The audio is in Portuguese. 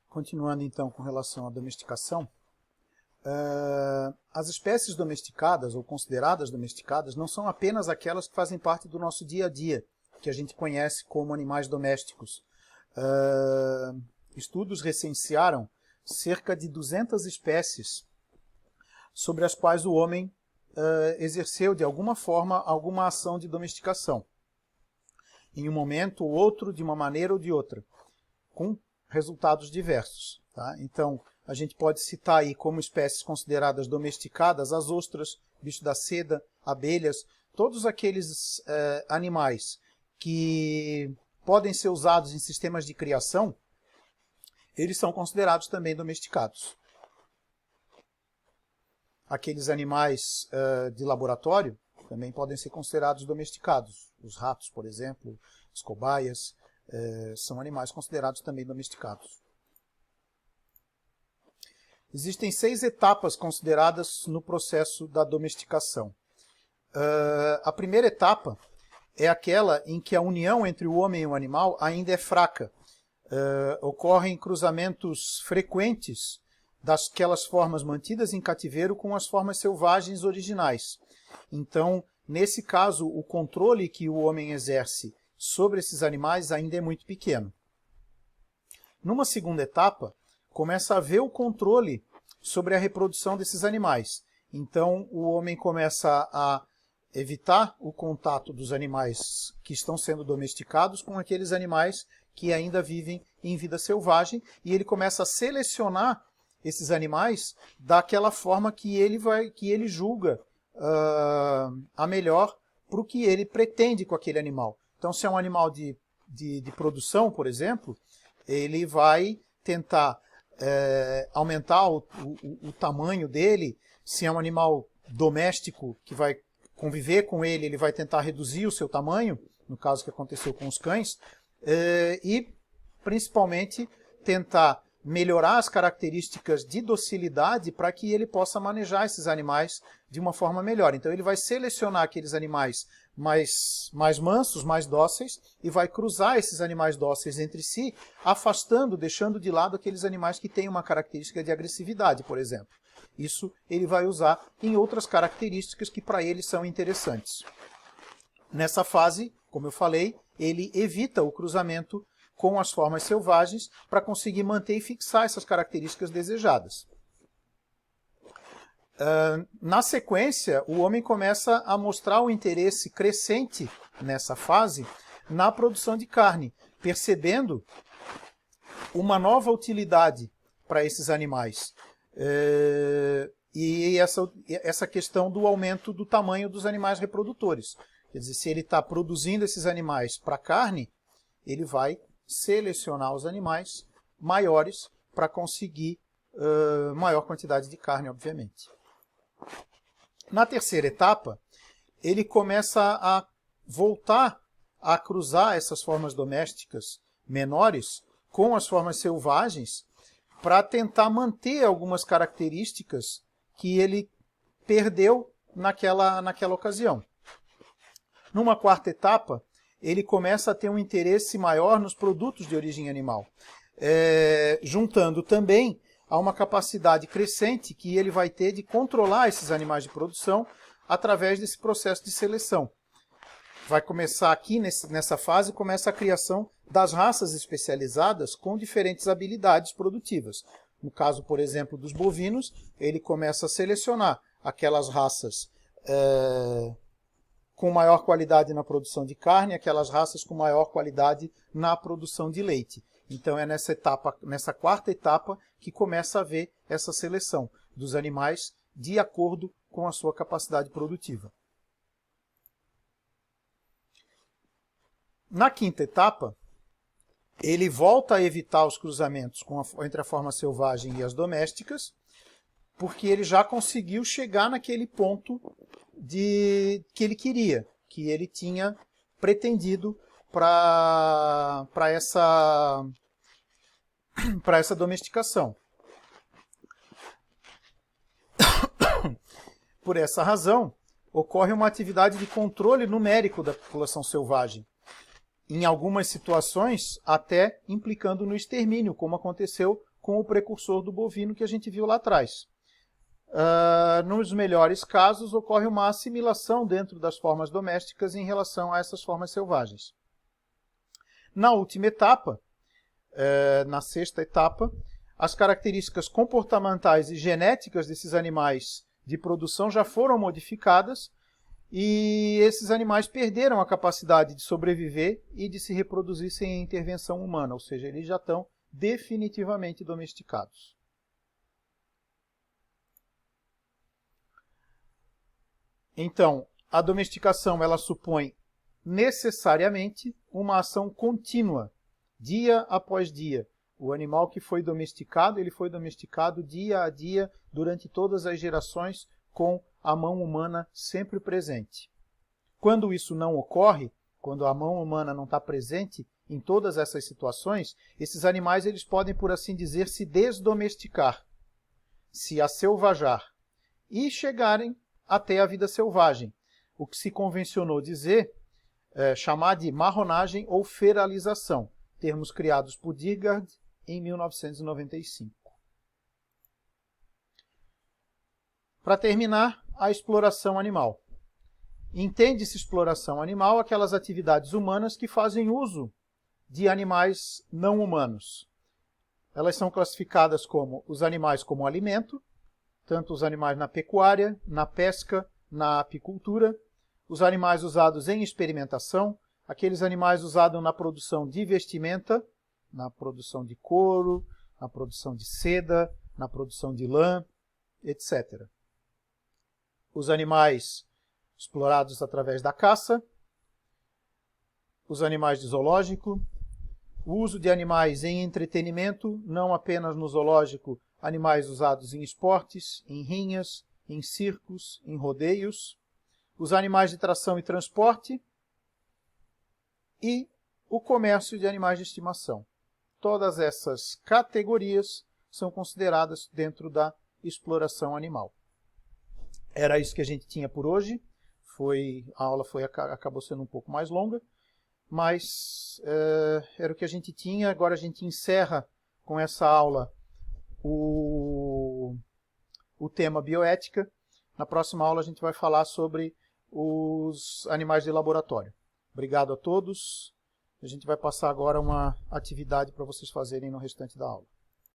Continuando então com relação à domesticação, as espécies domesticadas ou consideradas domesticadas não são apenas aquelas que fazem parte do nosso dia a dia, que a gente conhece como animais domésticos. Estudos recensearam cerca de 200 espécies sobre as quais o homem exerceu de alguma forma alguma ação de domesticação. Em um momento ou outro, de uma maneira ou de outra, com resultados diversos. Tá? Então, a gente pode citar aí como espécies consideradas domesticadas as ostras, bicho da seda, abelhas, todos aqueles animais que podem ser usados em sistemas de criação, eles são considerados também domesticados. Aqueles animais de laboratório também podem ser considerados domesticados. Os ratos, por exemplo, as cobaias, são animais considerados também domesticados. Existem 6 etapas consideradas no processo da domesticação. A primeira etapa é aquela em que a união entre o homem e o animal ainda é fraca. Ocorrem cruzamentos frequentes daquelas formas mantidas em cativeiro com as formas selvagens originais. Então, nesse caso, o controle que o homem exerce sobre esses animais ainda é muito pequeno. Numa segunda etapa, começa a haver o controle sobre a reprodução desses animais. Então, o homem começa a evitar o contato dos animais que estão sendo domesticados com aqueles animais que ainda vivem em vida selvagem, e ele começa a selecionar esses animais daquela forma que ele julga a melhor para o que ele pretende com aquele animal. Então, se é um animal de produção, por exemplo, ele vai tentar aumentar o tamanho dele. Se é um animal doméstico que vai conviver com ele, ele vai tentar reduzir o seu tamanho, no caso que aconteceu com os cães, e principalmente tentar melhorar as características de docilidade para que ele possa manejar esses animais de uma forma melhor. Então ele vai selecionar aqueles animais mais mansos, mais dóceis, e vai cruzar esses animais dóceis entre si, afastando, deixando de lado aqueles animais que têm uma característica de agressividade, por exemplo. Isso ele vai usar em outras características que para ele são interessantes. Nessa fase, como eu falei, ele evita o cruzamento com as formas selvagens para conseguir manter e fixar essas características desejadas. Na sequência, o homem começa a mostrar um interesse crescente nessa fase na produção de carne, percebendo uma nova utilidade para esses animais. E essa questão do aumento do tamanho dos animais reprodutores. Quer dizer, se ele está produzindo esses animais para carne, ele vai selecionar os animais maiores para conseguir maior quantidade de carne, obviamente. Na terceira etapa, ele começa a voltar a cruzar essas formas domésticas menores com as formas selvagens para tentar manter algumas características que ele perdeu naquela ocasião. Numa quarta etapa, ele começa a ter um interesse maior nos produtos de origem animal, juntando também a uma capacidade crescente que ele vai ter de controlar esses animais de produção através desse processo de seleção. Vai começar aqui, nessa fase, começa a criação das raças especializadas com diferentes habilidades produtivas. No caso, por exemplo, dos bovinos, ele começa a selecionar aquelas raças com maior qualidade na produção de carne, aquelas raças com maior qualidade na produção de leite. Então é nessa quarta etapa que começa a haver essa seleção dos animais de acordo com a sua capacidade produtiva. Na quinta etapa, ele volta a evitar os cruzamentos entre a forma selvagem e as domésticas, porque ele já conseguiu chegar naquele ponto que ele queria, que ele tinha pretendido para essa domesticação. Por essa razão, ocorre uma atividade de controle numérico da população selvagem, em algumas situações até implicando no extermínio, como aconteceu com o precursor do bovino que a gente viu lá atrás. Nos melhores casos, ocorre uma assimilação dentro das formas domésticas em relação a essas formas selvagens. Na última etapa, na sexta etapa, as características comportamentais e genéticas desses animais de produção já foram modificadas e esses animais perderam a capacidade de sobreviver e de se reproduzir sem a intervenção humana, ou seja, eles já estão definitivamente domesticados. Então, a domesticação ela supõe necessariamente uma ação contínua, dia após dia. O animal que foi domesticado, ele foi domesticado dia a dia durante todas as gerações com a mão humana sempre presente. Quando isso não ocorre, quando a mão humana não está presente em todas essas situações, esses animais eles podem, por assim dizer, se desdomesticar, se aselvajar e chegarem até a vida selvagem, o que se convencionou dizer, chamar de marronagem ou feralização, termos criados por Diergaard em 1995. Para terminar, a exploração animal. Entende-se exploração animal aquelas atividades humanas que fazem uso de animais não humanos. Elas são classificadas como os animais como alimento, tanto os animais na pecuária, na pesca, na apicultura, os animais usados em experimentação, aqueles animais usados na produção de vestimenta, na produção de couro, na produção de seda, na produção de lã, etc. Os animais explorados através da caça, os animais de zoológico, o uso de animais em entretenimento, não apenas no zoológico, animais usados em esportes, em rinhas, em circos, em rodeios, os animais de tração e transporte e o comércio de animais de estimação. Todas essas categorias são consideradas dentro da exploração animal. Era isso que a gente tinha por hoje. A aula acabou sendo um pouco mais longa, mas era o que a gente tinha. Agora a gente encerra com essa aula o tema bioética. Na próxima aula a gente vai falar sobre os animais de laboratório. Obrigado a todos. A gente vai passar agora uma atividade para vocês fazerem no restante da aula.